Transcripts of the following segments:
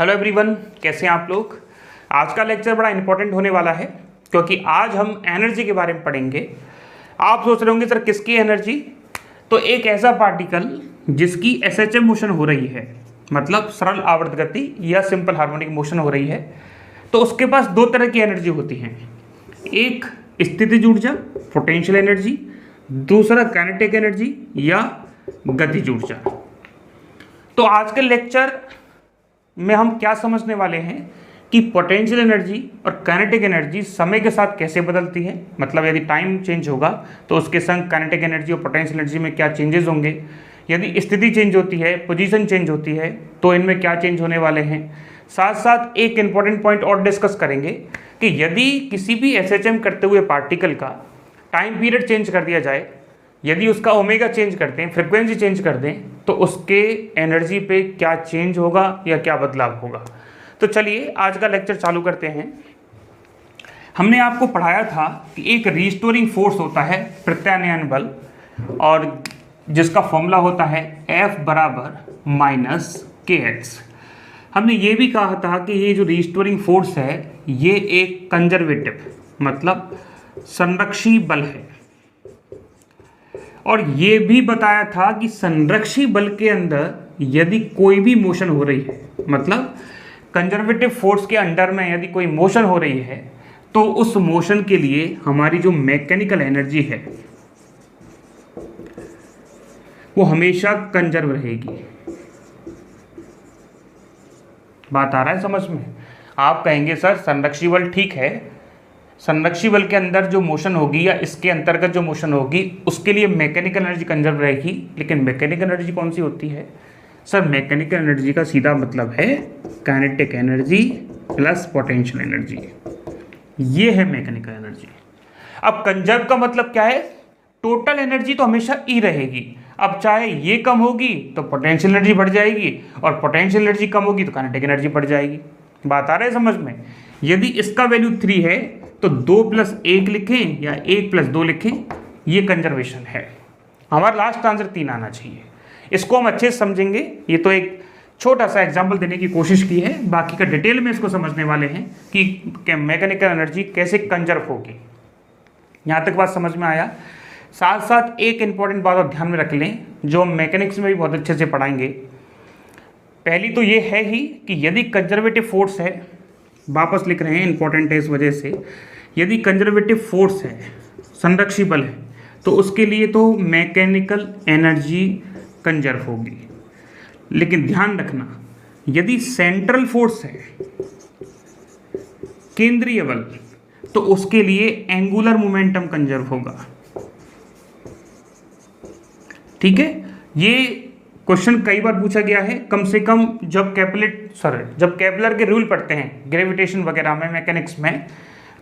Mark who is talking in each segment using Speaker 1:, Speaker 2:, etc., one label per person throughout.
Speaker 1: Hello everyone, कैसे हैं आप लोग। आज का लेक्चर बड़ा इंपॉर्टेंट होने वाला है क्योंकि आज हम एनर्जी के बारे में पढ़ेंगे। आप सोच रहे होंगे सर किसकी एनर्जी, तो एक ऐसा पार्टिकल जिसकी एसएचएम मोशन हो रही है, मतलब सरल आवर्त गति या सिंपल हार्मोनिक मोशन हो रही है, तो उसके पास दो तरह की एनर्जी होती हैं। एक स्थितिज ऊर्जा पोटेंशियल एनर्जी, दूसरा काइनेटिक एनर्जी या गतिज ऊर्जा। तो आज के लेक्चर में हम क्या समझने वाले हैं कि पोटेंशियल एनर्जी और काइनेटिक एनर्जी समय के साथ कैसे बदलती है, मतलब यदि टाइम चेंज होगा तो उसके संग काइनेटिक एनर्जी और पोटेंशियल एनर्जी में क्या चेंजेस होंगे, यदि स्थिति चेंज होती है, पोजीशन चेंज होती है तो इनमें क्या चेंज होने वाले हैं। साथ साथ एक इंपॉर्टेंट पॉइंट और डिस्कस करेंगे कि यदि किसी भी एसएचएम करते हुए पार्टिकल का टाइम पीरियड चेंज कर दिया जाए, यदि उसका ओमेगा चेंज करते हैं, फ्रिक्वेंसी चेंज कर दें, तो उसके एनर्जी पे क्या चेंज होगा या क्या बदलाव होगा। तो चलिए आज का लेक्चर चालू करते हैं। हमने आपको पढ़ाया था कि एक रिस्टोरिंग फोर्स होता है प्रत्यानयन बल, और जिसका फॉर्मूला होता है F बराबर माइनस KX। हमने ये भी कहा था कि ये जो रिस्टोरिंग फोर्स है ये एक कंजर्वेटिव मतलब संरक्षी बल है, और ये भी बताया था कि संरक्षी बल के अंदर यदि कोई भी मोशन हो रही है, मतलब कंजर्वेटिव फोर्स के अंडर में यदि कोई मोशन हो रही है, तो उस मोशन के लिए हमारी जो मैकेनिकल एनर्जी है वो हमेशा कंजर्व रहेगी। बात आ रहा है समझ में। आप कहेंगे सर संरक्षी बल ठीक है, संरक्षी बल के अंदर जो मोशन होगी या इसके अंतर्गत जो मोशन होगी उसके लिए मैकेनिकल एनर्जी कंजर्व रहेगी, लेकिन मैकेनिकल एनर्जी कौन सी होती है सर? मैकेनिकल एनर्जी का सीधा मतलब है kinetic energy plus potential energy, ये है मैकेनिकल एनर्जी। अब कंजर्व का मतलब क्या है? टोटल एनर्जी तो हमेशा ई रहेगी। अब चाहे ये कम होगी तो पोटेंशियल एनर्जी बढ़ जाएगी, और पोटेंशियल एनर्जी कम होगी तो काइनेटिक एनर्जी बढ़ जाएगी। बात आ रहा है समझ में। यदि इसका वैल्यू 3 है तो 2 + 1 लिखें या 1 + 2 लिखें, ये कंजर्वेशन है। हमारा लास्ट आंसर 3 आना चाहिए। इसको हम अच्छे से समझेंगे। ये तो एक छोटा सा एग्जाम्पल देने की कोशिश की है, बाकी का डिटेल में इसको समझने वाले हैं कि मैकेनिकल एनर्जी कैसे कंजर्व होगी। यहाँ तक बात समझ में आया। साथ साथ एक इंपॉर्टेंट बात और ध्यान में रख लें जो मैकेनिक्स में भी बहुत अच्छे से पढ़ाएंगे। पहली तो ये है ही कि यदि कंजर्वेटिव फोर्स है, वापस लिख रहे हैं इंपॉर्टेंट है इस वजह से, यदि कंजर्वेटिव फोर्स है, संरक्षी बल है, तो उसके लिए तो मैकेनिकल एनर्जी कंजर्व होगी। लेकिन ध्यान रखना, यदि सेंट्रल फोर्स है, केंद्रीय बल, तो उसके लिए एंगुलर मोमेंटम कंजर्व होगा। ठीक है, ये क्वेश्चन कई बार पूछा गया है, कम से कम जब केपलर के रूल पढ़ते हैं ग्रेविटेशन वगैरह में, मैकेनिक्स में,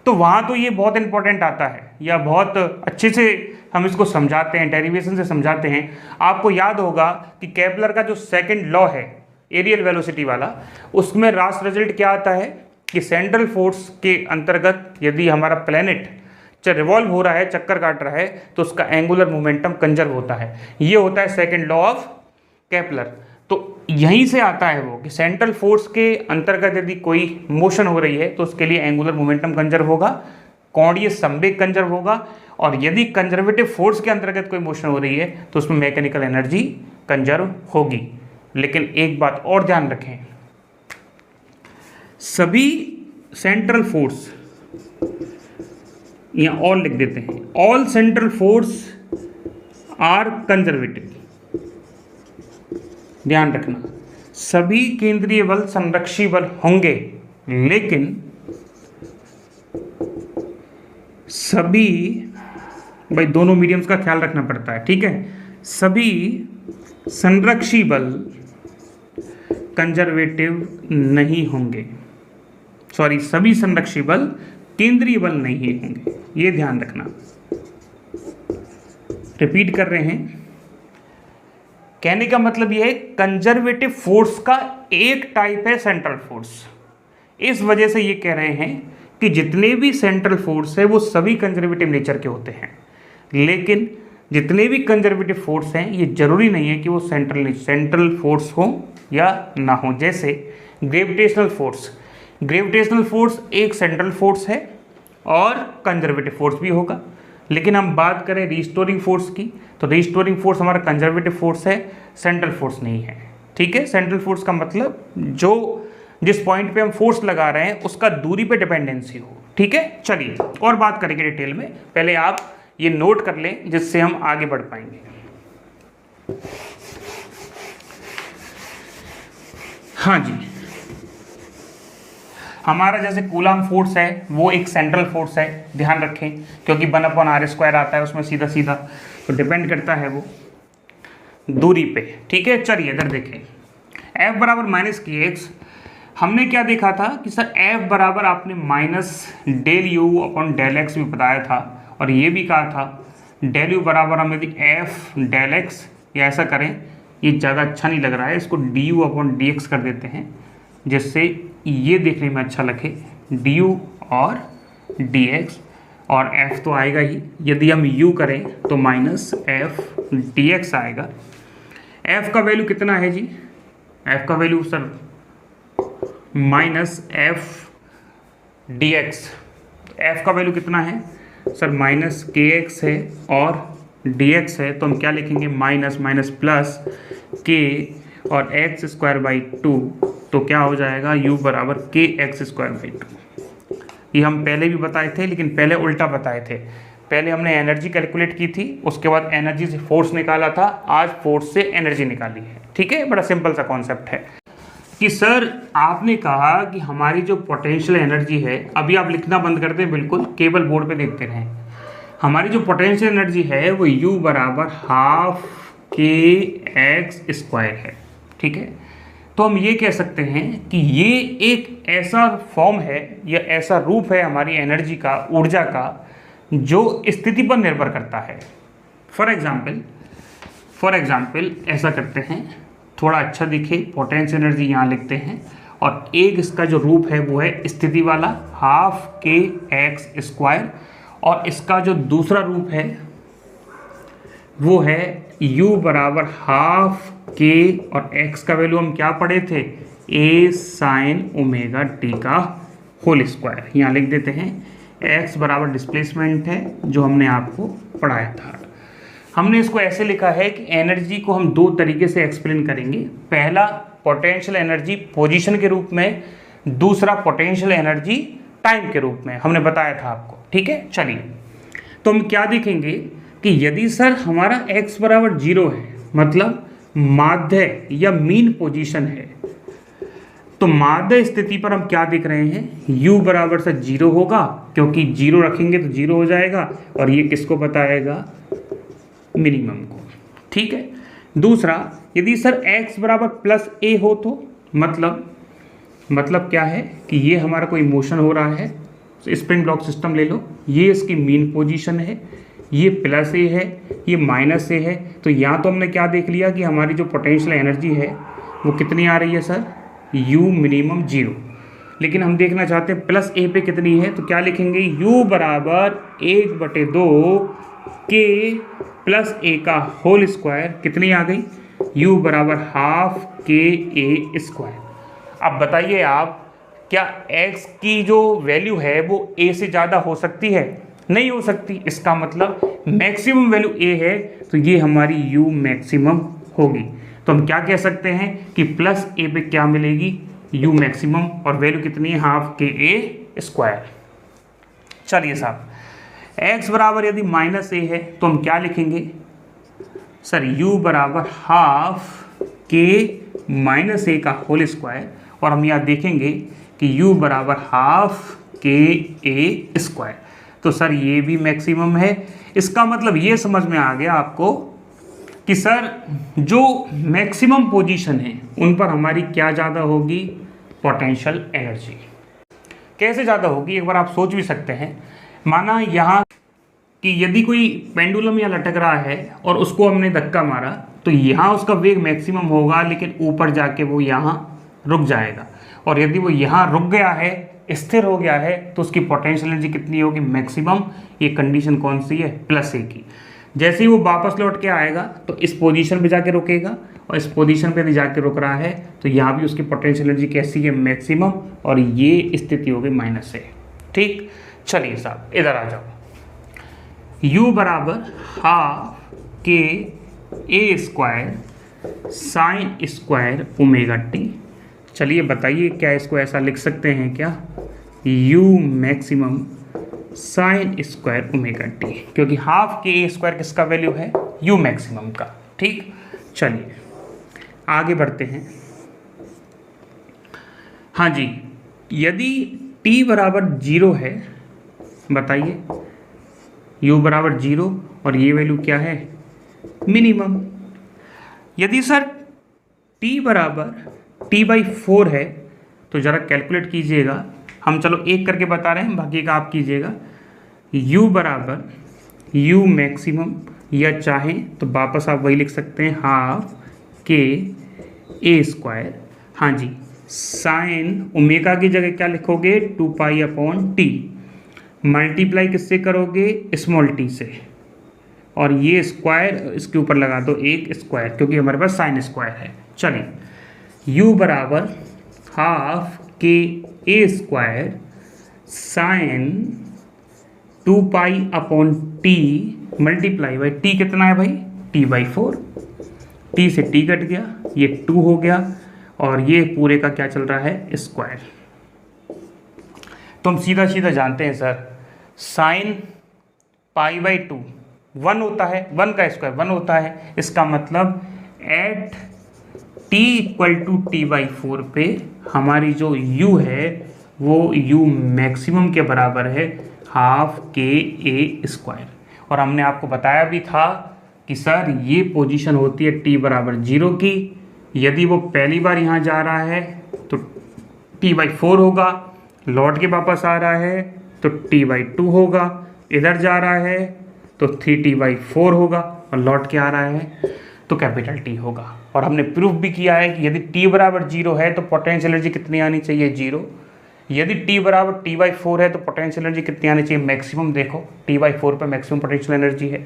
Speaker 1: तो वहाँ तो ये बहुत इंपॉर्टेंट आता है, या बहुत अच्छे से हम इसको समझाते हैं, डेरिवेशन से समझाते हैं। आपको याद होगा कि केपलर का जो सेकंड लॉ है एरियल वेलोसिटी वाला, उसमें लास्ट रिजल्ट क्या आता है कि सेंट्रल फोर्स के अंतर्गत यदि हमारा प्लैनेट रिवॉल्व हो रहा है, चक्कर काट रहा है, तो उसका एंगुलर मोमेंटम कंजर्व होता है। ये होता है सेकंड लॉ ऑफ केपलर। तो यहीं से आता है वो कि सेंट्रल फोर्स के अंतर्गत यदि कोई मोशन हो रही है तो उसके लिए एंगुलर मोमेंटम कंजर्व होगा, कोणीय संवेग कंजर्व होगा, और यदि कंजर्वेटिव फोर्स के अंतर्गत कोई मोशन हो रही है तो उसमें मैकेनिकल एनर्जी कंजर्व होगी। लेकिन एक बात और ध्यान रखें, सभी सेंट्रल फोर्स, या ऑल लिख देते हैं, all central force are conservative. ध्यान रखना, सभी केंद्रीय बल संरक्षी बल होंगे, लेकिन सभी, भाई दोनों मीडियम्स का ख्याल रखना पड़ता है, ठीक है, सभी संरक्षी बल कंजर्वेटिव नहीं होंगे। सॉरी, सभी संरक्षी बल केंद्रीय बल नहीं होंगे, ये ध्यान रखना। रिपीट कर रहे हैं, कहने का मतलब यह है कंजर्वेटिव फोर्स का एक टाइप है सेंट्रल फोर्स। इस वजह से ये कह रहे हैं कि जितने भी सेंट्रल फोर्स है वो सभी कंजर्वेटिव नेचर के होते हैं, लेकिन जितने भी कंजर्वेटिव फोर्स हैं ये जरूरी नहीं है कि वो सेंट्रल फोर्स हो या ना हो। जैसे ग्रेविटेशनल फोर्स एक सेंट्रल फोर्स है और कंजर्वेटिव फोर्स भी होगा। लेकिन हम बात करें रिस्टोरिंग फोर्स की, तो रिस्टोरिंग फोर्स हमारा कंजर्वेटिव फोर्स है, सेंट्रल फोर्स नहीं है। ठीक है, सेंट्रल फोर्स का मतलब जो जिस पॉइंट पे हम फोर्स लगा रहे हैं उसका दूरी पे डिपेंडेंसी हो। ठीक है, चलिए और बात करेंगे डिटेल में। पहले आप ये नोट कर लें जिससे हम आगे बढ़ पाएंगे। हाँ जी, हमारा जैसे कूलम फोर्स है वो एक सेंट्रल फोर्स है, ध्यान रखें, क्योंकि 1/r² आता है उसमें सीधा सीधा, तो डिपेंड करता है वो दूरी पे। ठीक है, चलिए इधर देखें, F बराबर -kx। हमने क्या देखा था कि सर F बराबर आपने -∂u/∂x भी बताया था, और ये भी कहा था ∂u बराबर हम यदि F∂x, या ऐसा करें, ये ज़्यादा अच्छा नहीं लग रहा है, इसको du/dx कर देते हैं जिससे ये देखने में अच्छा लगे, du और dx, और f तो आएगा ही, यदि हम u करें तो -f dx आएगा। f का वैल्यू कितना है जी? f का value sir -f dx, f का वैल्यू कितना है सर? -kx है और dx है, तो हम क्या लिखेंगे? माइनस प्लस k और x²/2, तो क्या हो जाएगा? u बराबर kx²/2। ये हम पहले भी बताए थे, लेकिन पहले उल्टा बताए थे। पहले हमने एनर्जी कैलकुलेट की थी, उसके बाद एनर्जी से फोर्स निकाला था, आज फोर्स से एनर्जी निकाली है। ठीक है, बड़ा सिंपल सा कॉन्सेप्ट है कि सर आपने कहा कि हमारी जो पोटेंशियल एनर्जी है, अभी आप लिखना बंद कर दें बिल्कुल, केवल बोर्ड पे देखते रहें। हमारी जो पोटेंशियल एनर्जी है वो u बराबर ½ kx² है। ठीक है, तो हम ये कह सकते हैं कि ये एक ऐसा फॉर्म है या ऐसा रूप है हमारी एनर्जी का, ऊर्जा का, जो स्थिति पर निर्भर करता है। फॉर एग्जाम्पल ऐसा करते हैं, थोड़ा अच्छा दिखे, पोटेंशियल एनर्जी यहाँ लिखते हैं, और एक इसका जो रूप है वो है स्थिति वाला ½ kx², और इसका जो दूसरा रूप है वो है u बराबर ½ k, और x का वैल्यू हम क्या पढ़े थे? a sin ω_t²। यहाँ लिख देते हैं, x बराबर डिस्प्लेसमेंट है जो हमने आपको पढ़ाया था। हमने इसको ऐसे लिखा है कि एनर्जी को हम दो तरीके से एक्सप्लेन करेंगे। पहला पोटेंशियल एनर्जी पोजीशन के रूप में, दूसरा पोटेंशियल एनर्जी टाइम के रूप में, हमने बताया था आपको। ठीक है, चलिए तो हम क्या देखेंगे कि यदि सर हमारा x बराबर 0 है, मतलब माध्य या मीन पोजीशन है, तो माध्य स्थिति पर हम क्या देख रहे हैं? u बराबर से 0 होगा, क्योंकि 0 रखेंगे तो 0 हो जाएगा, और ये किसको बताएगा? मिनिमम को। ठीक है, दूसरा यदि सर x बराबर +a हो, तो मतलब क्या है कि ये हमारा कोई मोशन हो रहा है, स्प्रिंग ब्लॉक सिस्टम ले लो, ये इसकी मीन पोजीशन है, ये +a है, ये -a है, तो यहाँ तो हमने क्या देख लिया कि हमारी जो पोटेंशियल एनर्जी है वो कितनी आ रही है सर? u minimum 0। लेकिन हम देखना चाहते हैं +a पे कितनी है, तो क्या लिखेंगे? u बराबर 1/2 k + a² कितनी आ गई? u बराबर ½ ka²। अब बताइए आप, क्या x की जो वैल्यू है वो a से ज़्यादा हो सकती है? नहीं हो सकती। इसका मतलब मैक्सिमम वैल्यू a है, तो ये हमारी u मैक्सिमम होगी। तो हम क्या कह सकते हैं कि +a पे क्या मिलेगी? u मैक्सिमम, और वैल्यू कितनी है? ½ ka²। चलिए साहब, x बराबर यदि -a है तो हम क्या लिखेंगे सर? u बराबर ½ k -a², और हम यहाँ देखेंगे कि u बराबर ½ ka²। तो सर ये भी मैक्सिमम है। इसका मतलब ये समझ में आ गया आपको कि सर जो मैक्सिमम पोजीशन है उन पर हमारी क्या ज़्यादा होगी? Potential energy. कैसे ज़्यादा होगी? एक बार आप सोच भी सकते हैं। माना यहाँ कि यदि कोई पेंडुलम यहाँ लटक रहा है और उसको हमने धक्का मारा, तो यहाँ उसका वेग मैक्सिमम होगा, लेकिन ऊपर जाके वो यहाँ रुक जाएगा। और यदि वो यहाँ रुक गया है, स्थिर हो गया है, तो उसकी पोटेंशियल एनर्जी कितनी होगी? मैक्सिमम। ये कंडीशन कौन सी है? +a की। जैसे ही वो वापस लौट के आएगा तो इस पोजीशन पे जाके रुकेगा, और इस पोजीशन पे भी जाके रुक रहा है, तो यहाँ भी उसकी पोटेंशियल एनर्जी कैसी है, मैक्सिमम, और ये स्थिति हो गई माइनस है। ठीक, चलिए साहब इधर आ जाओ। U बराबर हाफ के ए square sine square omega t. चलिए बताइए क्या इसको ऐसा लिख सकते हैं क्या, U maximum sign square omega T, क्योंकि हाफ के ए स्क्वायर किसका वैल्यू है, U मैक्सिमम का। ठीक, चलिए आगे बढ़ते हैं। हाँ जी, यदि t बराबर 0 है, बताइए u बराबर 0 और ये वैल्यू क्या है, मिनिमम। यदि सर t बराबर t/4 है तो ज़रा कैलकुलेट कीजिएगा, हम चलो एक करके बता रहे हैं, बाकी का आप कीजिएगा। u बराबर u मैक्सिमम, या चाहें तो वापस आप वही लिख सकते हैं, हाफ के ए स्क्वायर, हाँ जी, साइन ओमेगा की जगह क्या लिखोगे, 2π/t, मल्टीप्लाई किससे करोगे, स्मॉल टी से, और ये स्क्वायर इसके ऊपर लगा दो एक स्क्वायर, क्योंकि हमारे पास साइन स्क्वायर है। चलिए u बराबर हाफ के ए square sine 2π/t multiply by t, कितना है भाई, t/4, t से t कट गया, ये 2 हो गया, और ये पूरे का क्या चल रहा है, स्क्वायर। तो हम सीधा सीधा जानते हैं सर, साइन π/2 1 होता है, 1 का स्क्वायर 1 होता है, इसका मतलब एट t = t/4 पे हमारी जो u है वो u मैक्सिमम के बराबर है हाफ के ए स्क्वायर। और हमने आपको बताया भी था कि सर ये पोजीशन होती है t बराबर 0 की, यदि वो पहली बार यहाँ जा रहा है तो t/4 होगा, लौट के वापस आ रहा है तो t/2 होगा, इधर जा रहा है तो 3t/4 होगा, और लौट के आ रहा है तो कैपिटल T होगा। और हमने प्रूफ भी किया है कि यदि t बराबर 0 है तो पोटेंशियल एनर्जी कितनी आनी चाहिए, 0। यदि t बराबर t/4 है तो पोटेंशियल एनर्जी कितनी आनी चाहिए, मैक्सिमम। देखो t/4 पे मैक्सिमम पोटेंशियल एनर्जी है।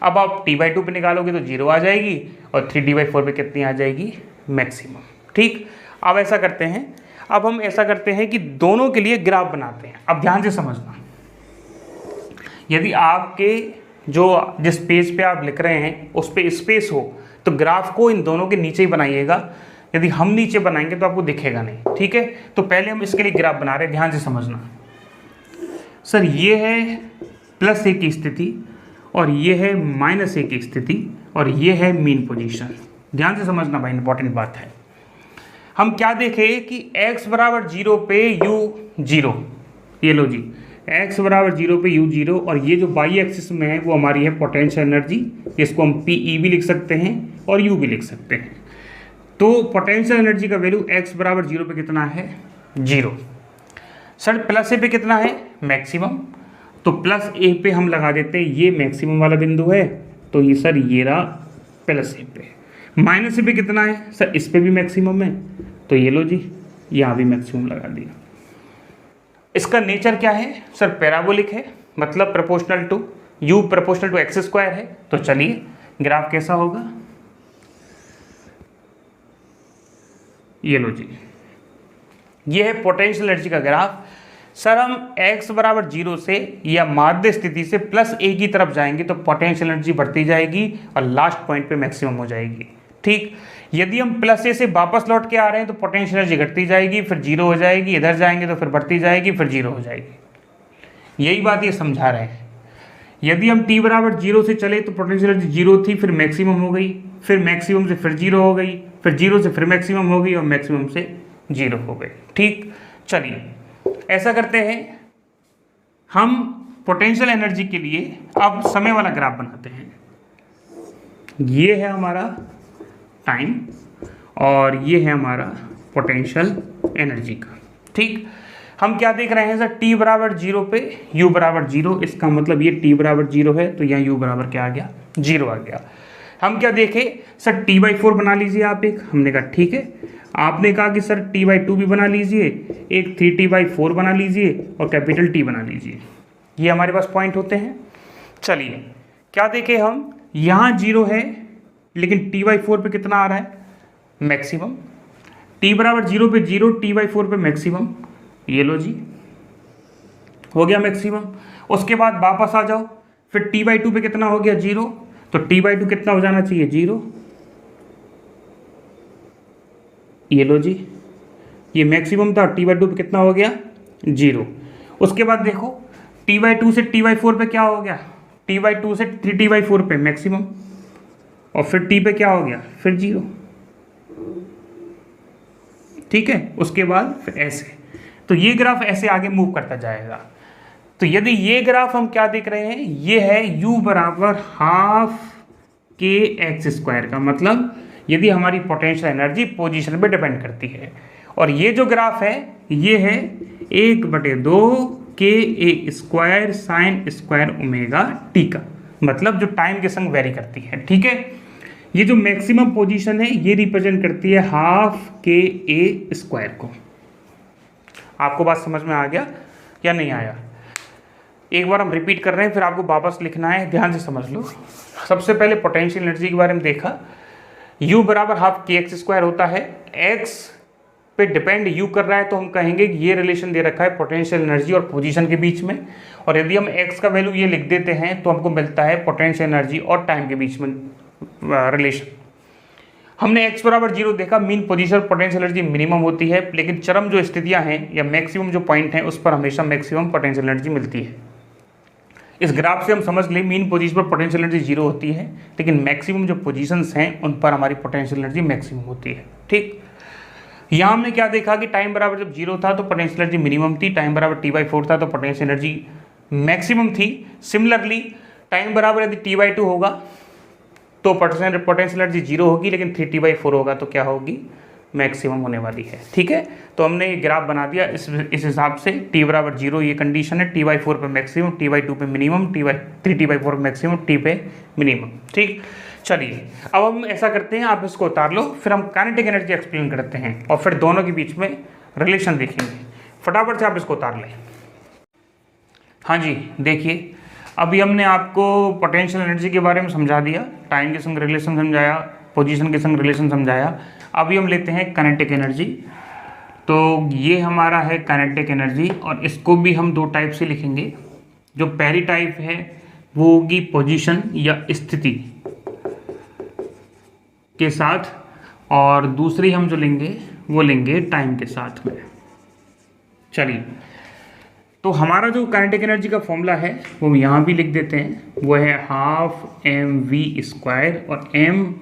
Speaker 1: अब आप t/2 पे निकालोगे तो 0 आ जाएगी, और 3t/4 पे कितनी आ जाएगी, मैक्सिमम। ठीक, अब ऐसा करते हैं, अब हम ऐसा करते हैं कि दोनों के लिए ग्राफ बनाते हैं। अब ध्यान से समझना, यदि आपके जिस पेज पे आप लिख रहे हैं उस पे स्पेस हो तो ग्राफ को इन दोनों के नीचे ही बनाइएगा, यदि हम नीचे बनाएंगे तो आपको दिखेगा नहीं। ठीक है, तो पहले हम इसके लिए ग्राफ बना रहे हैं, ध्यान से समझना। सर ये है +1 की स्थिति, और ये है -1 की स्थिति, और ये है मीन पोजीशन। ध्यान से समझना भाई, इंपॉर्टेंट बात है। हम क्या देखें कि x बराबर 0 पे u 0, ये लो जी, x बराबर 0 पे u 0, और ये जो y एक्सिस में है वो हमारी है पोटेंशियल एनर्जी, जिसको हम PE भी लिख सकते हैं और u भी लिख सकते हैं। तो पोटेंशियल एनर्जी का वैल्यू x बराबर 0 पे कितना है, 0। सर +a पे कितना है, मैक्सिमम, तो +a पे हम लगा देते हैं, ये मैक्सिमम वाला बिंदु है, तो ये सर ये रहा +a पे। -a पे कितना है, सर इस पे भी मैक्सिमम है, तो ये लो जी, यहाँ भी मैक्सिमम लगा दिया। इसका नेचर क्या है, सर पैराबोलिक है, मतलब proportional to u proportional to x² है। तो चलिए ग्राफ कैसा होगा, ये लो जी, ये है पोटेंशियल एनर्जी का ग्राफ। सर हम x बराबर 0 से या माध्य स्थिति से +a की तरफ जाएंगे तो पोटेंशियल एनर्जी बढ़ती जाएगी और लास्ट पॉइंट पे मैक्सिमम हो जाएगी। ठीक, यदि हम +a से वापस लौट के आ रहे हैं तो पोटेंशियल एनर्जी घटती जाएगी, फिर 0 हो जाएगी, इधर जाएंगे तो फिर बढ़ती जाएगी, फिर 0 हो जाएगी। यही बात ये समझा रहे हैं। यदि हम t बराबर 0 से चले तो पोटेंशियल एनर्जी 0 थी, फिर मैक्सिमम हो गई, फिर मैक्सिमम से फिर 0 हो गई, फिर 0 से फिर मैक्सिमम हो गई, और मैक्सिमम से 0 हो गई। ठीक, चलिए ऐसा करते हैं, हम पोटेंशियल एनर्जी के लिए अब समय वाला ग्राफ बनाते हैं। ये है हमारा टाइम और ये है हमारा पोटेंशियल एनर्जी का। ठीक, हम क्या देख रहे हैं सर, t बराबर 0 पे u बराबर 0, इसका मतलब ये t बराबर 0 है तो यहाँ u बराबर क्या आ गया, 0 आ गया। हम क्या देखें सर, t/4 बना लीजिए आप एक, हमने कहा ठीक है। आपने कहा कि सर t/2 भी बना लीजिए, एक 3t/4 बना लीजिए और कैपिटल T बना लीजिए। ये हमारे पास पॉइंट होते हैं। चलिए क्या देखें हम, यहाँ 0 है, लेकिन T/4 पे कितना आ रहा है, मैक्सिमम। T बराबर 0 पे 0, T/4 पे मैक्सिमम, ये लो जी हो गया मैक्सिमम। उसके बाद वापस आ जाओ, फिर T/2 पे कितना हो गया, 0, तो T/2 कितना हो जाना चाहिए, 0, ये लो जी, ये मैक्सिमम था, T/2 पे कितना हो गया, 0। उसके बाद देखो T/2 से T/4 पे क्या हो गया, T/2 से 3T/4 पे मैक्सिमम, और फिर T पे क्या हो गया, फिर 0, ठीक है। उसके बाद फिर ऐसे, तो ये ग्राफ ऐसे आगे मूव करता जाएगा। तो यदि ये ग्राफ हम क्या देख रहे हैं, ये है u बराबर हाफ के एक्स स्क्वायर का, मतलब यदि हमारी पोटेंशियल एनर्जी पोजीशन पे डिपेंड करती है। और ये जो ग्राफ है ये है 1/2 के ए square sine square omega t का, मतलब जो टाइम के संग वेरी करती है, ठीक है। ये जो मैक्सिमम पोजीशन है ये रिप्रेजेंट करती है हाफ के ए स्क्वायर को। आपको बात समझ में आ गया या नहीं आया? एक बार हम रिपीट कर रहे हैं, फिर आपको वापस लिखना है, ध्यान से समझ लो। सबसे पहले पोटेंशियल एनर्जी के बारे में देखा, u बराबर हाफ के एक्स स्क्वायर होता है, x पे डिपेंड u कर रहा है तो हम कहेंगे कि ये रिलेशन दे रखा है पोटेंशियल एनर्जी और पोजीशन के बीच में। और यदि हम x का वैल्यू ये लिख देते हैं तो हमको मिलता है पोटेंशियल एनर्जी और टाइम के बीच में रिलेशन। हमने x बराबर 0 देखा, mean position potential energy minimum होती है, लेकिन चरम जो स्थितियां हैं या मैक्सिमम जो पॉइंट हैं उस पर हमेशा मैक्सिमम पोटेंशियल एनर्जी मिलती है। इस ग्राफ से हम समझ लें मीन पोजीशन पर पोटेंशियल एनर्जी 0 होती है, लेकिन मैक्सिमम जो पोजीशंस हैं उन पर हमारी पोटेंशियल एनर्जी मैक्सिमम होती है, ठीक। यहाँ हमने क्या देखा कि टाइम बराबर जब 0 था तो पोटेंशियल एनर्जी मिनिमम थी, टाइम बराबर T/4 था तो पोटेंशियल एनर्जी मैक्सिमम थी। सिमिलरली टाइम बराबर यदि T/2 होगा तो पोटेंशियल एनर्जी 0 होगी, लेकिन 3T/4 होगा तो क्या होगी, मैक्सिमम होने वाली है, ठीक है। तो हमने ये ग्राफ बना दिया इस हिसाब से, T बराबर 0 ये कंडीशन है, T/4 पे मैक्सिमम, T/2 पे मिनिमम, 3T/4 मैक्सिमम, T पे मिनिमम, ठीक। चलिए अब हम ऐसा करते हैं, आप इसको उतार लो, फिर हम काइनेटिक एनर्जी एक्सप्लेन करते हैं और फिर दोनों के बीच में रिलेशन देखेंगे। फटाफट से आप इसको उतार लें। हाँ जी, देखिए अभी हमने आपको पोटेंशियल एनर्जी के बारे में समझा दिया, टाइम के संग रिलेशन समझाया, पोजीशन के संग रिलेशन समझाया। अभी हम लेते हैं काइनेटिक एनर्जी। तो ये हमारा है काइनेटिक एनर्जी और इसको भी हम दो टाइप से लिखेंगे। जो पहली टाइप है वो होगी पोजीशन या स्थिति के साथ, और दूसरी हम जो लेंगे वो लेंगे टाइम के साथ में। चलिए, तो हमारा जो काइनेटिक एनर्जी का फॉर्मूला है वो यहाँ भी लिख देते हैं, वो है हाफ mv² और m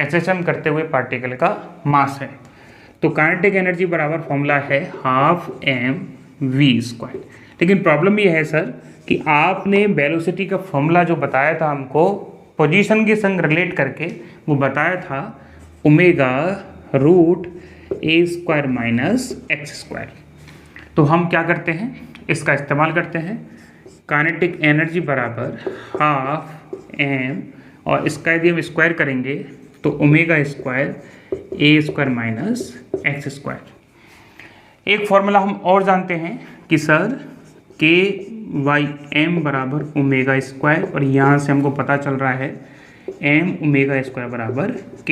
Speaker 1: HHM करते हुए पार्टिकल का मास है। तो काइनेटिक एनर्जी बराबर फॉर्मूला है हाफ mv²। लेकिन प्रॉब्लम ये है सर कि आपने वेलोसिटी का फॉर्मूला जो बताया था हमको पोजीशन के संग रिलेट करके, वो बताया था ω√a² - x²। तो हम क्या करते हैं, इसका इस्तेमाल करते हैं। काइनेटिक एनर्जी बराबर हाफ m, और इसका यदि हम स्क्वायर करेंगे तो ω²a² - x²। एक फॉर्मूला हम और जानते हैं कि सर K/m बराबर ω², और यहाँ से हमको पता चल रहा है m ω² बराबर k।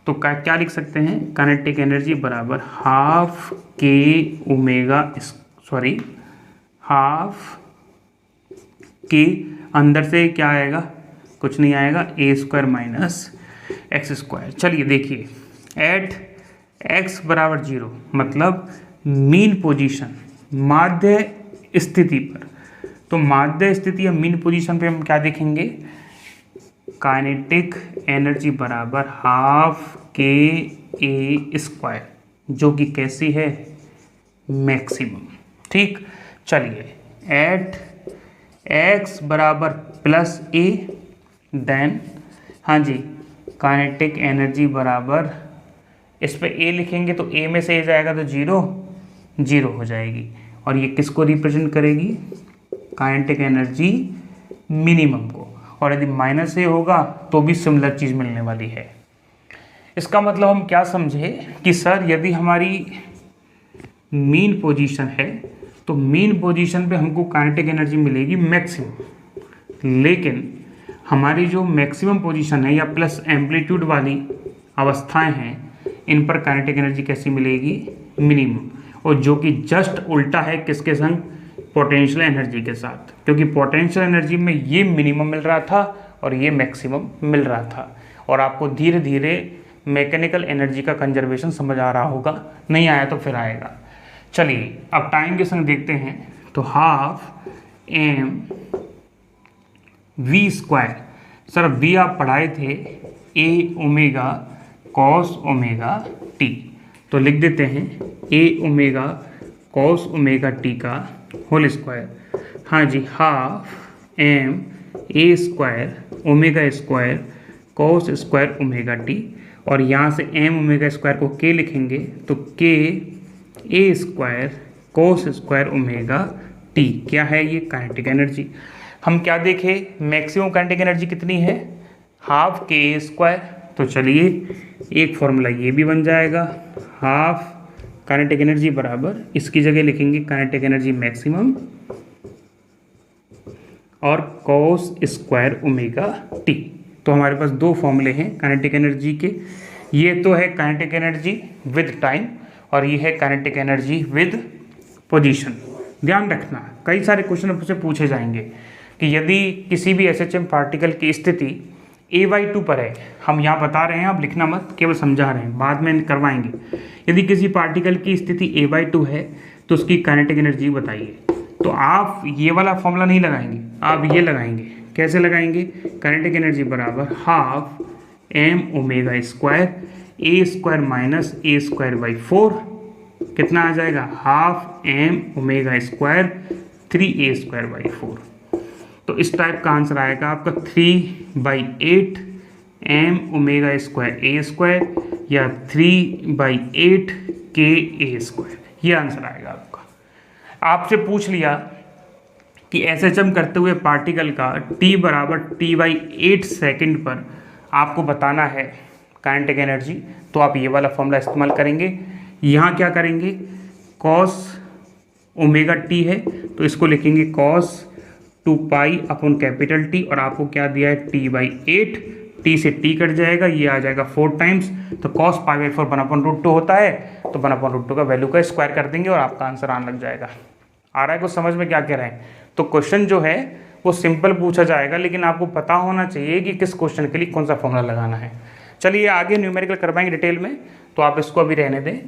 Speaker 1: तो क्या लिख सकते हैं, काइनेटिक एनर्जी बराबर हाफ के अंदर से क्या आएगा, कुछ नहीं आएगा, a² - x²। चलिए देखिए, एट x बराबर 0 मतलब मीन पोजीशन, माध्य स्थिति पर। तो माध्य स्थिति या मीन पोजीशन पे हम क्या देखेंगे, काइनेटिक एनर्जी बराबर हाफ k² जो कि कैसी है, मैक्सिमम, ठीक। चलिए, एट x बराबर +a, देन हाँ जी काइनेटिक एनर्जी बराबर, इस पे a लिखेंगे तो a में से a जाएगा तो 0 हो जाएगी, और ये किसको रिप्रेजेंट करेगी, काइनेटिक एनर्जी मिनिमम को। और यदि -a होगा तो भी सिमिलर चीज़ मिलने वाली है। इसका मतलब हम क्या समझे कि सर यदि हमारी मीन पोजीशन है तो मीन पोजीशन पे हमको काइनेटिक एनर्जी मिलेगी मैक्सिमम, लेकिन हमारी जो मैक्सिमम पोजीशन है या प्लस एम्पलीट्यूड वाली अवस्थाएं हैं, इन पर काइनेटिक एनर्जी कैसी मिलेगी? मिनिमम। और जो कि जस्ट उल्टा है किसके संग? पोटेंशियल एनर्जी के साथ, क्योंकि पोटेंशियल एनर्जी में ये मिनिमम मिल रहा था और ये मैक्सिमम मिल रहा था। और आपको धीरे धीरे मैकेनिकल एनर्जी का कंजर्वेशन समझ आ रहा होगा, नहीं आया तो फिर आएगा। चलिए अब टाइम के संग देखते हैं। तो half m v square, sir v आप पढ़ाए थे a omega cos omega t, तो लिख देते हैं a omega cos omega t का होल स्क्वायर। हाँ जी, half m a square omega square cos square omega t, और यहाँ से एम ओमेगा स्क्वायर को के लिखेंगे तो के ए square cos square omega t. क्या है ये? Kinetic energy. हम क्या देखें? मैक्सिमम काइनेटिक एनर्जी कितनी है? हाफ के ए स्क्वायर। तो चलिए एक फॉर्मूला ये भी बन जाएगा, हाफ काइनेटिक एनर्जी बराबर, इसकी जगह लिखेंगे काइनेटिक एनर्जी मैक्सिमम और कॉस स्क्वायर ओमेगा टी। तो हमारे पास दो फॉर्मूले हैं काइनेटिक एनर्जी के। ये तो है काइनेटिक एनर्जी विद टाइम और ये है काइनेटिक एनर्जी विद पोजीशन। ध्यान रखना, कई सारे क्वेश्चन आपसे पूछे जाएंगे कि यदि किसी भी एसएचएम पार्टिकल की स्थिति a/2 पर है, हम यहाँ बता रहे हैं, आप लिखना मत, केवल समझा रहे हैं, बाद में करवाएंगे। यदि किसी पार्टिकल की स्थिति a/2 है तो उसकी काइनेटिक एनर्जी बताइए। तो आप ये वाला फॉर्मूला नहीं लगाएंगे, आप ये लगाएंगे। कैसे लगाएंगे? काइनेटिक एनर्जी बराबर half M omega square A square minus A square by 4, कितना आ जाएगा? Half M omega square 3a square by 4। तो इस टाइप का आंसर आएगा आपका 3/8 एम ओमेगा स्क्वायर ए स्क्वायर या 3/8 के ए स्क्वायर, ये आंसर आएगा आपका। आपसे पूछ लिया कि एसएचएम करते हुए पार्टिकल का t बराबर t/8 सेकेंड पर आपको बताना है काइनेटिक एनर्जी, तो आप ये वाला फॉर्मूला इस्तेमाल करेंगे। यहाँ क्या करेंगे? कॉस ओमेगा टी है तो इसको लिखेंगे कॉस 2 अपॉन कैपिटल टी, और आपको क्या दिया है? t/8, टी से टी कट जाएगा, ये आ जाएगा 4 टाइम्स, तो कॉस π/4 1/√2 होता है, तो 1/√2 का वैल्यू का स्क्वायर कर देंगे और आपका आंसर आने लग जाएगा। आ रहा है कुछ समझ में क्या कह रहे हैं? तो क्वेश्चन जो है वो सिंपल पूछा जाएगा, लेकिन आपको पता होना चाहिए कि किस क्वेश्चन के लिए कौन सा फॉर्मूला लगाना है। चलिए आगे न्यूमेरिकल करवाएंगे डिटेल में, तो आप इसको अभी रहने दें,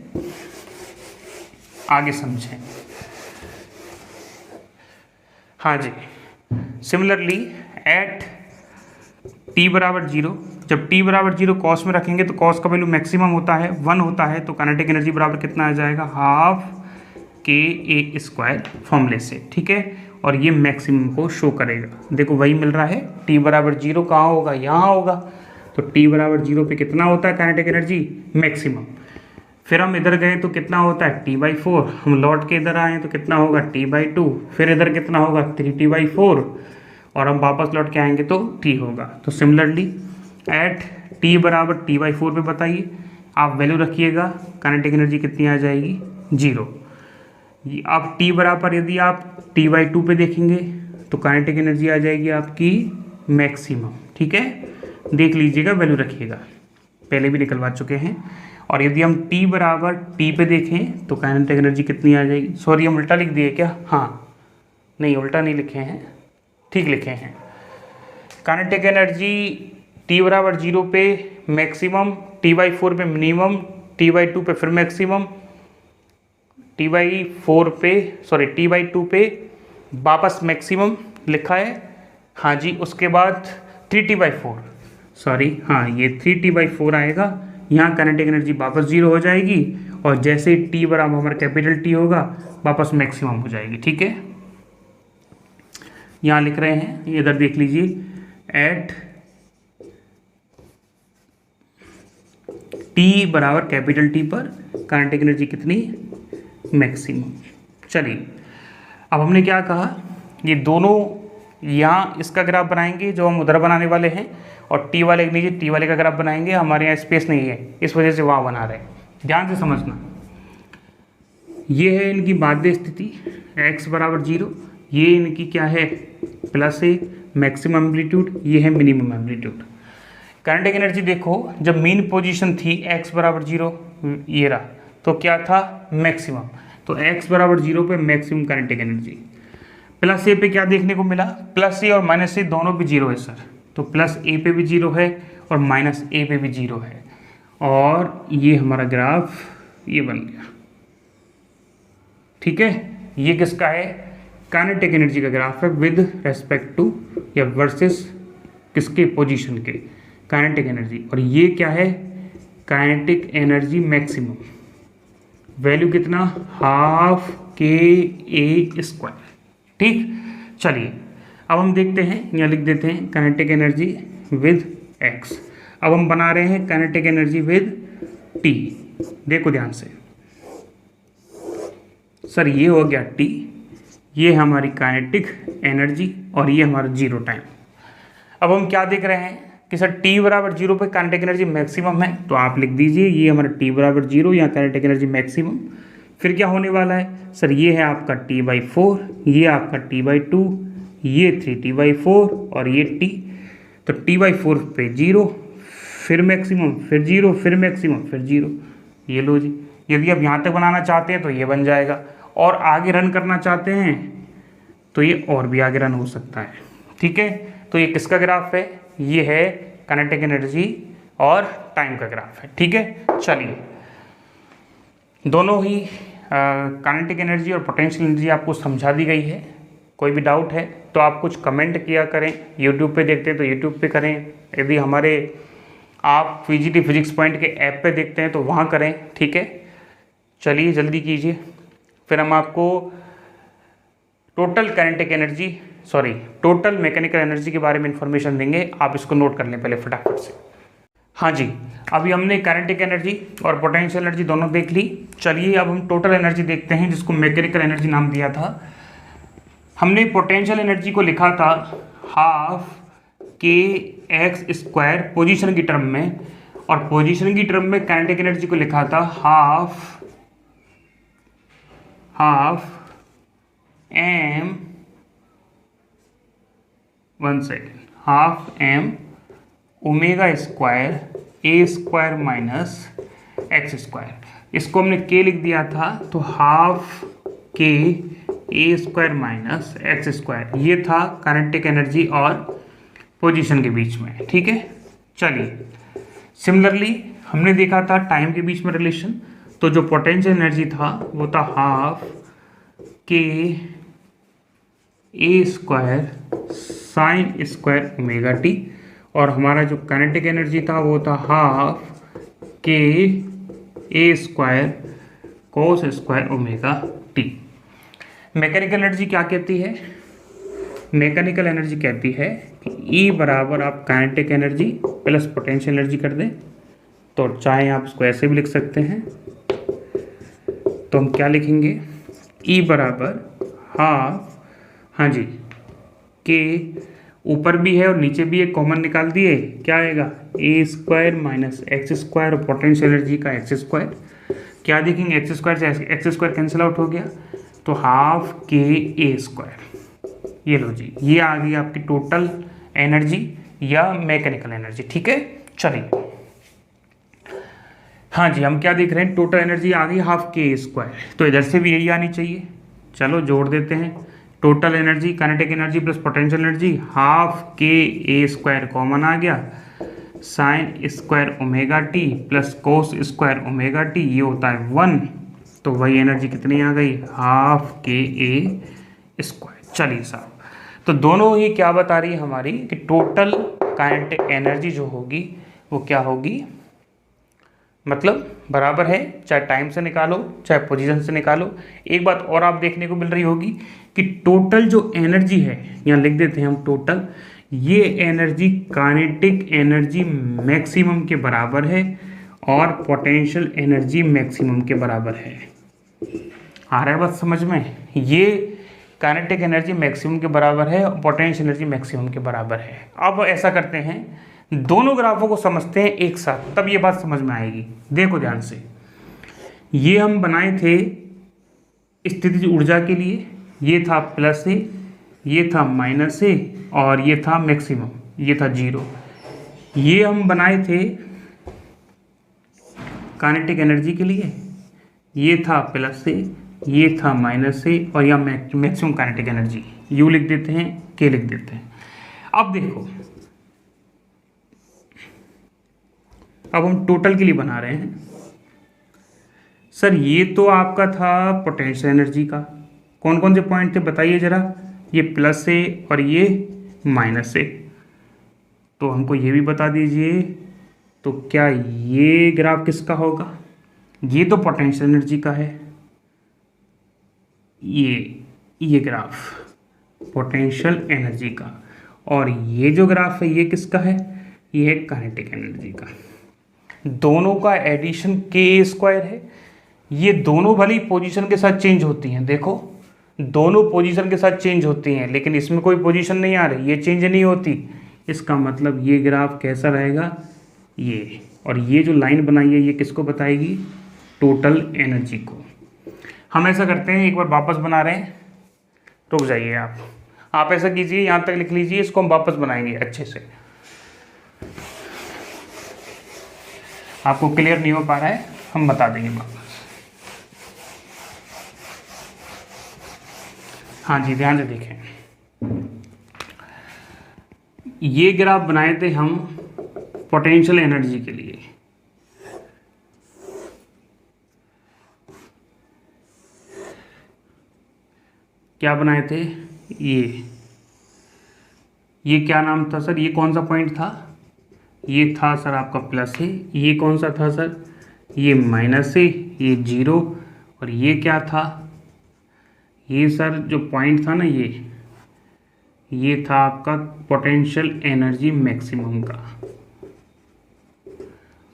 Speaker 1: आगे समझें। हाँ जी, सिमिलरली एट t बराबर 0, जब t बराबर 0 कॉस में रखेंगे तो कॉस का वैल्यू मैक्सिमम होता है 1 होता है, तो काइनेटिक एनर्जी बराबर कितना आ जाएगा? हाफ के ए स्क्वायर फॉर्मूले से, ठीक है। और ये मैक्सिमम को शो करेगा। देखो वही मिल रहा है, t बराबर 0 कहाँ होगा? यहाँ होगा, तो t बराबर 0 पे कितना होता है काइनेटिक एनर्जी? मैक्सिमम। फिर हम इधर गए तो कितना होता है? t/4। हम लौट के इधर आए तो कितना होगा? t/2। फिर इधर कितना होगा? 3t/4, और हम वापस लौट के आएंगे तो t होगा। तो सिमिलरली एट t बराबर t/4 पे बताइए, आप वैल्यू रखिएगा, काइनेटिक एनर्जी कितनी आ जाएगी? 0। अब t बराबर यदि आप t/2 पे देखेंगे तो काइनेटिक एनर्जी आ जाएगी आपकी मैक्सिमम, ठीक है। देख लीजिएगा, वैल्यू रखिएगा, पहले भी निकलवा चुके हैं। और यदि हम t बराबर t पे देखें तो काइनेटिक एनर्जी कितनी आ जाएगी? सॉरी, हम उल्टा लिख दिए क्या? हाँ, नहीं उल्टा नहीं लिखे हैं, ठीक लिखे हैं। काइनेटिक एनर्जी t बराबर 0 पे मैक्सिमम, t/4 पे मिनिमम, t/2 पे फिर मैक्सिमम, t/2 पे वापस मैक्सिमम लिखा है। हाँ जी, उसके बाद 3t/4, सॉरी हाँ, ये 3t/4 आएगा। यहाँ काइनेटिक एनर्जी वापस 0 हो जाएगी, और जैसे ही t बराबर हमारा कैपिटल T होगा वापस मैक्सिमम हो जाएगी, ठीक है। यहाँ लिख रहे हैं, ये इधर देख लीजिए, एट t बराबर कैपिटल T पर काइनेटिक एनर्जी कितनी? मैक्सिमम। चलिए अब हमने क्या कहा, ये दोनों यहाँ इसका ग्राफ बनाएंगे जो हम उधर बनाने वाले हैं, और t वाले नीचे t वाले का ग्राफ बनाएंगे। हमारे यहाँ स्पेस नहीं है, इस वजह से वहाँ बना रहे हैं, ध्यान से समझना। ये है इनकी बाध्य स्थिति x बराबर 0, ये इनकी क्या है? +1, मैक्सिमम एम्पलीट्यूड, ये है मिनिमम एम्पलीट्यूड। काइनेटिक एनर्जी देखो, जब मीन पोजीशन थी x बराबर 0, ये रहा, तो क्या था मैक्सिमम, तो x बराबर 0 पे मैक्सिमम काइनेटिक एनर्जी। प्लस ए पे क्या देखने को मिला, प्लस ए और माइनस ए दोनों पे 0 है सर, तो प्लस ए पे भी 0 है और माइनस ए पे भी 0 है, और ये हमारा ग्राफ ये बन गया। ठीक है, ये किसका है, काइनेटिक एनर्जी का ग्राफ है विद रेस्पेक्ट टू या वर्सेस किसके पोजीशन के, काइनेटिक एनर्जी। और ये क्या है, काइनेटिक एनर्जी मैक्सिमम, वैल्यू कितना, हाफ के ए स्क्वायर। ठीक, चलिए अब हम देखते हैं, यहाँ लिख देते हैं काइनेटिक एनर्जी विद एक्स। अब हम बना रहे हैं काइनेटिक एनर्जी विद टी। देखो ध्यान से सर, ये हो गया टी, ये हमारी काइनेटिक एनर्जी और ये हमारा 0 टाइम। अब हम क्या देख रहे हैं कि सर टी बराबर 0 पे काइनेटिक एनर्जी मैक्सिमम है, तो आप लिख दीजिए ये हमारा टी बराबर 0, यहाँ काइनेटिक एनर्जी मैक्सिमम। फिर क्या होने वाला है सर, ये है आपका t/4, ये आपका t/2, ये 3t/4 और ये t, तो t/4 पे 0, फिर मैक्सिमम, फिर 0, फिर मैक्सिमम, फिर 0। ये लो जी, यदि आप यहाँ तक बनाना चाहते हैं तो ये बन जाएगा, और आगे रन करना चाहते हैं तो ये और भी आगे रन हो सकता है। ठीक है, तो ये किसका ग्राफ है, ये है काइनेटिक एनर्जी और टाइम का ग्राफ है। ठीक है, चलिए दोनों ही काइनेटिक एनर्जी और पोटेंशियल एनर्जी आपको समझा दी गई है। कोई भी डाउट है तो आप कुछ कमेंट किया करें, यूट्यूब पे देखते हैं तो यूट्यूब पे करें, यदि हमारे आप पीजीटी फिजिक्स पॉइंट के ऐप पे देखते हैं तो वहाँ करें। ठीक है, चलिए जल्दी कीजिए, फिर हम आपको total kinetic energy total mechanical energy के बारे में इंफॉर्मेशन देंगे। आप इसको नोट कर लें पहले फटाफट से। हाँ जी, अभी हमने काइनेटिक एनर्जी और पोटेंशियल एनर्जी दोनों देख ली। चलिए अब हम टोटल एनर्जी देखते हैं, जिसको मैकेनिकल एनर्जी नाम दिया था। हमने पोटेंशियल एनर्जी को लिखा था हाफ के एक्स स्क्वायर पोजीशन की टर्म में, और पोजीशन की टर्म में काइनेटिक एनर्जी को लिखा था half m, half M omega square ए स्क्वायर माइनस एक्स स्क्वायर। इसको हमने के लिख दिया था, तो हाफ के ए स्क्वायर माइनस एक्स स्क्वायर, ये था काइनेटिक एनर्जी और पोजीशन के बीच में। ठीक है, चलिए सिमिलरली हमने देखा था टाइम के बीच में रिलेशन, तो जो पोटेंशियल एनर्जी था वो था हाफ के ए square sine square omega t, और हमारा जो काइनेटिक एनर्जी था वो था हाफ के ए square cos square omega t. Mechanical energy क्या कहती है, मैकेनिकल एनर्जी कहती है कि E बराबर आप kinetic energy plus potential energy कर दें, तो चाहे आप इसको ऐसे भी लिख सकते हैं। तो हम क्या लिखेंगे, E बराबर हाफ, हाँ जी, के ऊपर भी है और नीचे भी एक कॉमन निकाल दिए, क्या आएगा ए स्क्वायर माइनस एक्स स्क्वायर, और पोटेंशियल एनर्जी का एक्स स्क्वायर, क्या देखेंगे एक्स स्क्वायर से एक्स स्क्वायर कैंसिल आउट हो गया, तो हाफ के ए स्क्वायर। ये लो जी, ये आ गई आपकी टोटल एनर्जी या मैकेनिकल एनर्जी। ठीक है, चलिए हाँ जी, हम क्या देख रहे हैं, टोटल एनर्जी आ गई हाफ के ए स्क्वायर, तो इधर से भी यही आनी चाहिए। चलो जोड़ देते हैं, total energy kinetic energy plus potential energy, half के ए स्क्वायर कॉमन आ गया, sign square omega T plus cos square omega T, ये होता है 1, तो वही एनर्जी कितनी आ गई, हाफ के ए स्क्वायर। चलिए साहब, तो दोनों ही क्या बता रही है हमारी कि टोटल काइनेटिक एनर्जी जो होगी वो क्या होगी, मतलब बराबर है, चाहे टाइम से निकालो चाहे पोजीशन से निकालो। एक बात और आप देखने को मिल रही होगी कि टोटल जो एनर्जी है, यहाँ लिख देते हैं हम टोटल, ये एनर्जी काइनेटिक एनर्जी मैक्सिमम के बराबर है और पोटेंशियल एनर्जी मैक्सिमम के बराबर है। आ रहा है बात समझ में, ये काइनेटिक एनर्जी मैक्सिमम के बराबर है और पोटेंशियल एनर्जी मैक्सिमम के बराबर है। अब ऐसा करते हैं, दोनों ग्राफों को समझते हैं एक साथ, तब ये बात समझ में आएगी। देखो ध्यान से, ये हम बनाए थे स्थितिज ऊर्जा के लिए, ये था प्लस ए, ये था माइनस ए और ये था मैक्सिमम, ये था 0। ये हम बनाए थे काइनेटिक एनर्जी के लिए, ये था प्लस ए, ये था माइनस ए और यह मैक्सिमम काइनेटिक एनर्जी, यू लिख देते हैं, के लिख देते हैं। अब देखो, अब हम टोटल के लिए बना रहे हैं। सर ये तो आपका था पोटेंशियल एनर्जी का, कौन कौन से पॉइंट थे बताइए ज़रा, ये प्लस ए और ये माइनस ए, तो हमको ये भी बता दीजिए। तो क्या ये ग्राफ किसका होगा, ये तो पोटेंशियल एनर्जी का है, ये ग्राफ पोटेंशियल एनर्जी का, और ये जो ग्राफ है ये किसका है, ये है काइनेटिक एनर्जी का। दोनों का एडिशन के स्क्वायर है। ये दोनों भली पोजीशन के साथ चेंज होती हैं, देखो दोनों पोजीशन के साथ चेंज होती हैं, लेकिन इसमें कोई पोजीशन नहीं आ रही, ये चेंज नहीं होती। इसका मतलब ये ग्राफ कैसा रहेगा, ये, और ये जो लाइन बनाई है ये किसको बताएगी, टोटल एनर्जी को। हम ऐसा करते हैं, एक बार वापस बना रहे हैं, रुक जाइए आप ऐसा कीजिए, यहाँ तक लिख लीजिए, इसको हम वापस बनाएंगे अच्छे से। आपको क्लियर नहीं हो पा रहा है, हम बता देंगे वापस। हाँ जी, ध्यान से देखें, ये ग्राफ बनाए थे हम पोटेंशियल एनर्जी के लिए। क्या बनाए थे, ये क्या नाम था सर, ये कौन सा पॉइंट था, ये था सर आपका प्लस है, ये कौन सा था सर, ये माइनस है, ये 0, और ये क्या था, ये सर जो पॉइंट था ना, ये था आपका पोटेंशियल एनर्जी मैक्सिमम का।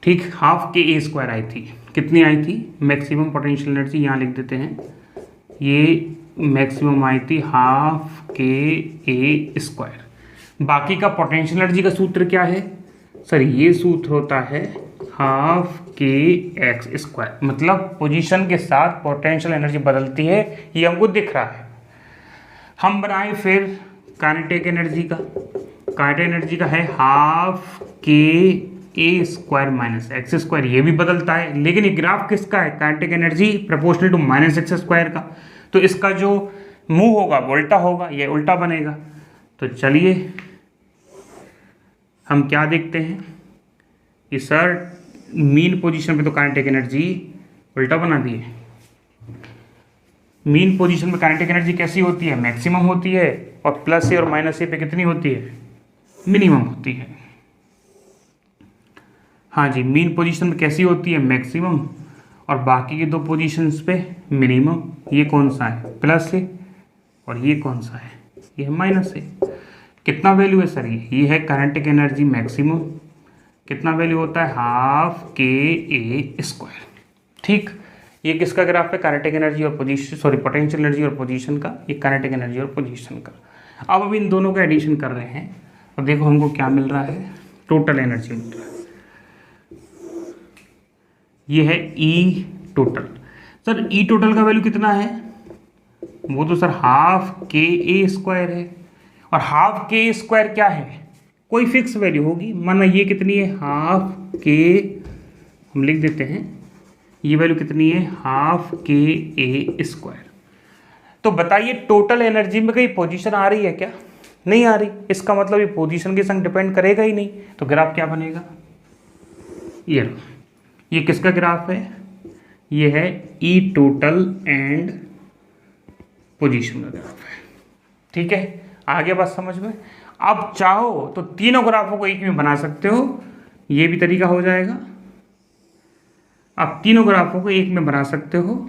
Speaker 1: ठीक, हाफ के ए स्क्वायर आई थी, कितनी आई थी मैक्सिमम पोटेंशियल एनर्जी, यहाँ लिख देते हैं, ये मैक्सिमम आई थी हाफ के ए स्क्वायर। बाकी का पोटेंशियल एनर्जी का सूत्र क्या है सर, ये सूत्र होता है हाफ के एक्स स्क्वायर, मतलब पोजीशन के साथ पोटेंशियल एनर्जी बदलती है, ये हमको दिख रहा है। हम बनाए फिर काइनेटिक एनर्जी का, काइनेटिक एनर्जी का है हाफ के ए स्क्वायर माइनस एक्स स्क्वायर, ये भी बदलता है, लेकिन ये ग्राफ किसका है, kinetic energy proportional to minus x square का, तो इसका जो मूव होगा वो उल्टा होगा, ये उल्टा बनेगा। तो चलिए हम क्या देखते हैं कि सर मीन पोजीशन पे तो काइनेटिक एनर्जी उल्टा बना दिए। मीन पोजीशन पे काइनेटिक एनर्जी कैसी होती है, मैक्सिमम होती है, और प्लस ए और माइनस ए पे कितनी होती है, मिनिमम होती है। हाँ जी, मीन पोजीशन पे कैसी होती है, मैक्सिमम, और बाकी के दो पोजीशंस पे मिनिमम। ये कौन सा है, प्लस ए, और ये कौन सा है, ये है माइनस ए। कितना वैल्यू है सर, ये है काइनेटिक एनर्जी मैक्सिमम, कितना वैल्यू होता है, हाफ के ए स्क्वायर। ठीक, ये किसका ग्राफ है, काइनेटिक एनर्जी और पोजीशन, सॉरी पोटेंशियल एनर्जी और पोजीशन का, ये काइनेटिक एनर्जी और पोजीशन का। अब इन दोनों का एडिशन कर रहे हैं, और देखो हमको क्या मिल रहा है, टोटल एनर्जी मिल रहा है, ये है ई टोटल। सर ई टोटल का वैल्यू कितना है, वो तो सर हाफ के ए स्क्वायर है, और हाफ के स्क्वायर क्या है, कोई फिक्स वैल्यू होगी, माना ये कितनी है, हाफ के, हम लिख देते हैं ये वैल्यू कितनी है, हाफ के ए स्क्वायर। तो बताइए टोटल एनर्जी में कहीं पोजीशन आ रही है क्या, नहीं आ रही, इसका मतलब ये पोजीशन के संग डिपेंड करेगा ही नहीं, तो ग्राफ क्या बनेगा, ये किसका ग्राफ है, ये है ई टोटल एंड पोजीशन का ग्राफ है। ठीक है, आगे बात समझ में। अब चाहो तो तीनों ग्राफों को एक में बना सकते हो, ये भी तरीका हो जाएगा। आप तीनों ग्राफों को एक में बना सकते हो,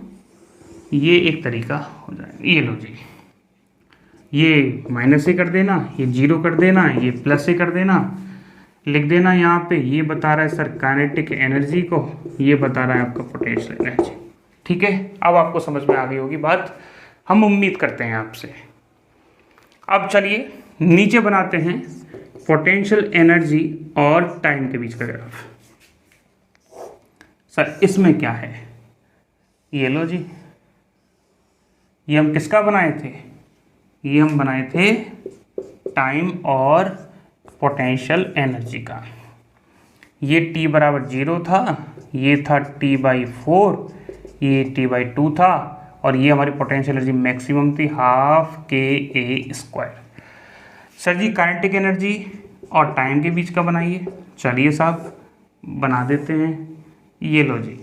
Speaker 1: ये एक तरीका हो जाएगा। ये लो जी, ये माइनस से कर देना, ये 0 कर देना, ये प्लस से कर देना, लिख देना यहाँ पे, ये बता रहा है सर काइनेटिक एनर्जी को, ये बता रहा है आपका पोटेंशियल एनर्जी। ठीक है, अब आपको समझ में आ गई होगी बात, हम उम्मीद करते हैं आपसे। अब चलिए नीचे बनाते हैं पोटेंशियल एनर्जी और टाइम के बीच का ग्राफ। सर इसमें क्या है, ये लो जी, ये हम किसका बनाए थे, ये हम बनाए थे टाइम और पोटेंशियल एनर्जी का। ये t बराबर 0 था, ये था t/4, ये t/2 था, और ये हमारी पोटेंशियल एनर्जी मैक्सिमम थी 12ka²। सर जी काइनेटिक एनर्जी और टाइम के बीच का बनाइए। चलिए साहब बना देते हैं। ये लो जी,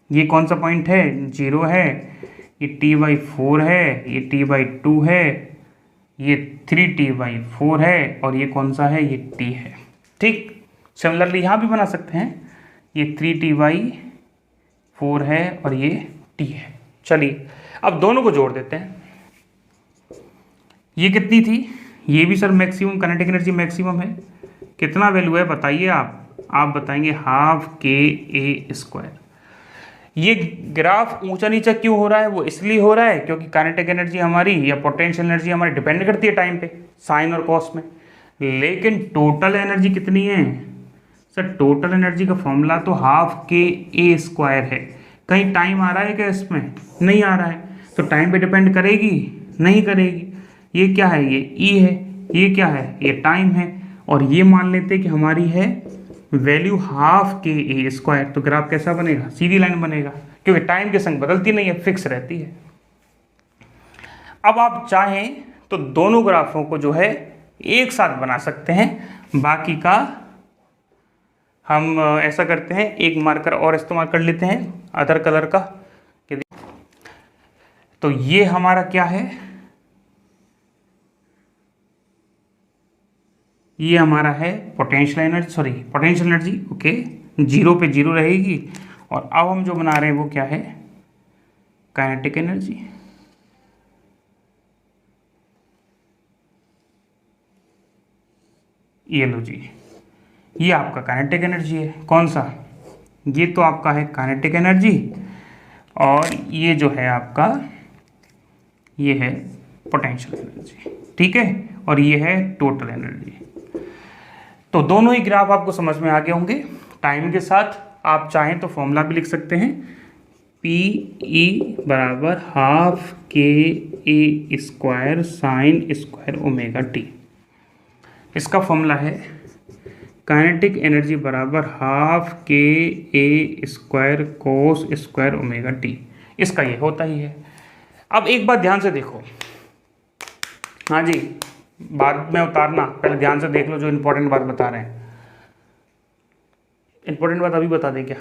Speaker 1: ये कौन सा पॉइंट है? 0 है, ये t/4 है, ये t/2 है, ये 3t/4 है, और ये कौन सा है? ये t है। ठीक, सिमिलरली यहाँ भी बना सकते हैं, ये 3t/4 है और ये t है। चलिए अब दोनों को जोड़ देते हैं। ये कितनी थी? ये भी sir maximum, kinetic energy maximum है। कितना वैल्यू है बताइए आप बताएंगे 12ka²। ये ग्राफ ऊंचा नीचा क्यों हो रहा है? वो इसलिए हो रहा है क्योंकि काइनेटिक एनर्जी हमारी या पोटेंशियल एनर्जी हमारी डिपेंड करती है टाइम पे, साइन और कॉस में। लेकिन टोटल एनर्जी कितनी है सर? टोटल एनर्जी का फॉर्मूला तो 12ka² है। कहीं टाइम आ रहा है क्या इसमें? नहीं आ रहा है, तो टाइम पे डिपेंड करेगी? नहीं करेगी। ये क्या है? ये ई है। ये क्या है? ये टाइम है। और ये मान लेते हैं कि हमारी है वैल्यू 12ka²। तो ग्राफ कैसा बनेगा? सीधी लाइन बनेगा, क्योंकि टाइम के संग बदलती नहीं है, फिक्स रहती है। अब आप चाहें तो दोनों ग्राफों को जो है एक साथ बना सकते हैं। बाकी का हम ऐसा करते हैं, एक मार्कर और इस्तेमाल कर लेते हैं अदर कलर का। तो ये हमारा क्या है? ये हमारा है पोटेंशियल एनर्जी। ओके, 0 पे 0 रहेगी। और अब हम जो बना रहे हैं वो क्या है? Kinetic energy. ये लो जी, ये आपका काइनेटिक एनर्जी है। कौन सा? ये तो आपका है काइनेटिक एनर्जी, और ये जो है आपका ये है पोटेंशियल एनर्जी। ठीक है, और ये है टोटल एनर्जी। तो दोनों ही ग्राफ आपको समझ में आ गए होंगे। टाइम के साथ आप चाहें तो फॉर्मूला भी लिख सकते हैं, PE बराबर 12ka² sin² ओमेगा t। इसका फॉर्मूला है काइनेटिक एनर्जी बराबर 12ka² cos² ओमेगा t। इसका ये होता ही है। अब एक बात ध्यान से देखो, हाँ जी, बाद में उतारना, पहले ध्यान से देख लो जो इंपॉर्टेंट बात बता रहे हैं। इंपॉर्टेंट बात अभी बता दें क्या?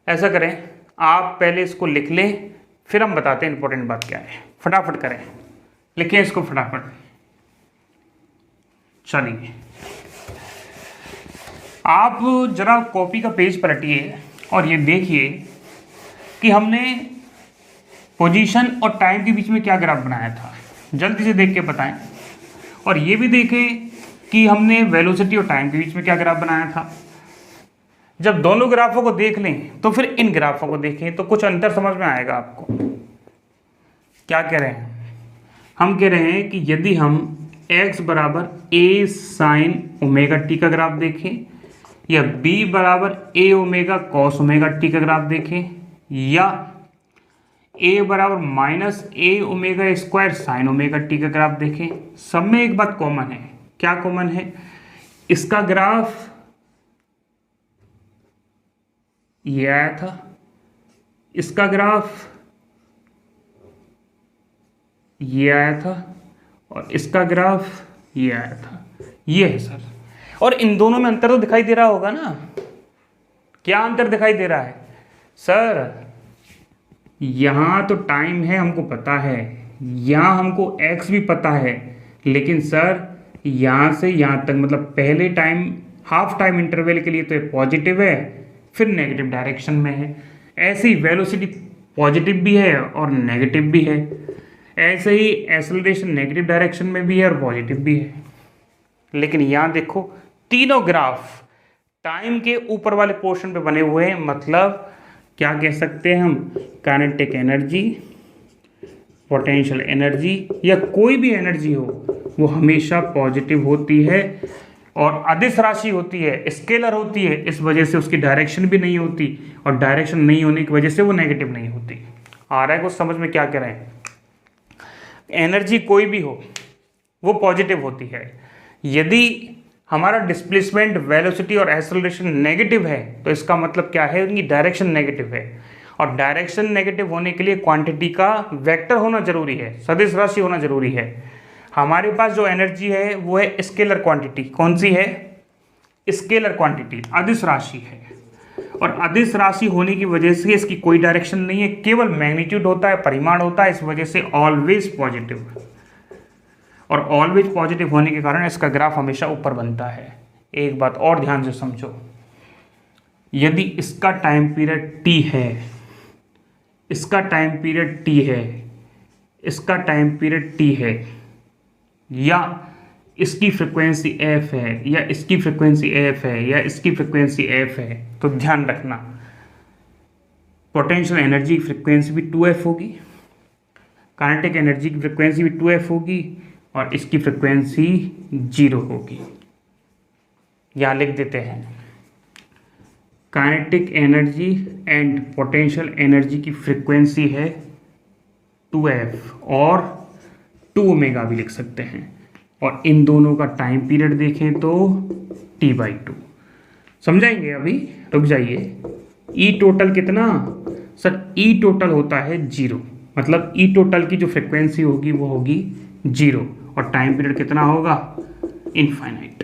Speaker 1: ऐसा करें, आप पहले इसको लिख लें, फिर हम बताते हैं इंपॉर्टेंट बात क्या है। फटाफट करें, लिखें इसको फटाफट। चलिए आप जरा कॉपी का पेज पलटिए और ये देखिए कि हमने पोजीशन और टाइम के बीच में क्या ग्राफ बनाया था। जल्दी से देख के बताएं। और ये भी देखें कि हमने वेलोसिटी और टाइम के बीच में क्या ग्राफ बनाया था। जब दोनों ग्राफों को देख लें तो फिर इन ग्राफों को देखें तो कुछ अंतर समझ में आएगा आपको। क्या कह रहे हैं? हम कह रहे हैं कि यदि हम x बराबर a sin ओमेगा t का ग्राफ देखें, या b बराबर a omega cos omega t का ग्राफ देखें, या a बराबर -a omega square sine omega t का ग्राफ देखें, सब में एक बात कॉमन है। क्या कॉमन है? इसका ग्राफ ये आया था, इसका ग्राफ ये आया था, और इसका ग्राफ ये आया था। ये है सर। और इन दोनों में अंतर तो दिखाई दे रहा होगा ना? क्या अंतर दिखाई दे रहा है सर? यहाँ तो टाइम है, हमको पता है, यहाँ हमको x भी पता है, लेकिन सर यहाँ से यहाँ तक मतलब पहले टाइम हाफ टाइम इंटरवल के लिए तो ये पॉजिटिव है, फिर नेगेटिव डायरेक्शन में है। ऐसे ही वेलोसिटी पॉजिटिव भी है और नेगेटिव भी है। ऐसे ही एक्सेलरेशन नेगेटिव डायरेक्शन में भी है और पॉजिटिव भी है। लेकिन यहाँ देखो तीनों ग्राफ टाइम के ऊपर वाले पोर्शन पे बने हुए हैं। मतलब क्या कह सकते हैं हम? काइनेटिक एनर्जी, पोटेंशियल एनर्जी या कोई भी एनर्जी हो वो हमेशा पॉजिटिव होती है और अदिश राशि होती है, स्केलर होती है, इस वजह से उसकी डायरेक्शन भी नहीं होती, और डायरेक्शन नहीं होने की वजह से वो नेगेटिव नहीं होती। आ रहा है कुछ समझ में क्या कह रहे हैं? एनर्जी कोई भी हो वो पॉजिटिव होती है। यदि हमारा डिस्प्लेसमेंट, वेलोसिटी और एक्सेलरेशन नेगेटिव है तो इसका मतलब क्या है? उनकी डायरेक्शन नेगेटिव है, और डायरेक्शन नेगेटिव होने के लिए क्वांटिटी का वेक्टर होना जरूरी है, सदिश राशि होना जरूरी है। हमारे पास जो एनर्जी है वो है स्केलर क्वांटिटी। कौन सी है? स्केलर क्वांटिटी, अदिश राशि है, और अदिश राशि होने की वजह से इसकी कोई डायरेक्शन नहीं है, केवल मैग्नीट्यूड होता है, परिमाण होता है, इस वजह से ऑलवेज पॉजिटिव। और ऑलवेज पॉजिटिव होने के कारण इसका ग्राफ हमेशा ऊपर बनता है। एक बात और ध्यान से समझो, यदि इसका टाइम पीरियड t है, इसका टाइम पीरियड t है, इसका टाइम पीरियड t है, या इसकी फ्रिक्वेंसी f है, या इसकी फ्रिक्वेंसी f है, या इसकी फ्रिक्वेंसी f है, तो ध्यान रखना पोटेंशियल एनर्जी की फ्रिक्वेंसी भी 2f होगी, काइनेटिक एनर्जी की फ्रिक्वेंसी भी 2f होगी, और इसकी फ्रिक्वेंसी 0 होगी। यहाँ लिख देते हैं, kinetic energy and potential energy की फ्रीक्वेंसी है 2f, और 2 ओमेगा भी लिख सकते हैं, और इन दोनों का टाइम पीरियड देखें तो t/2। समझाएंगे, अभी रुक जाइए। ई टोटल कितना? सर ई टोटल होता है 0, मतलब ई टोटल की जो फ्रिक्वेंसी होगी वो होगी 0, और टाइम पीरियड कितना होगा? इनफाइनाइट।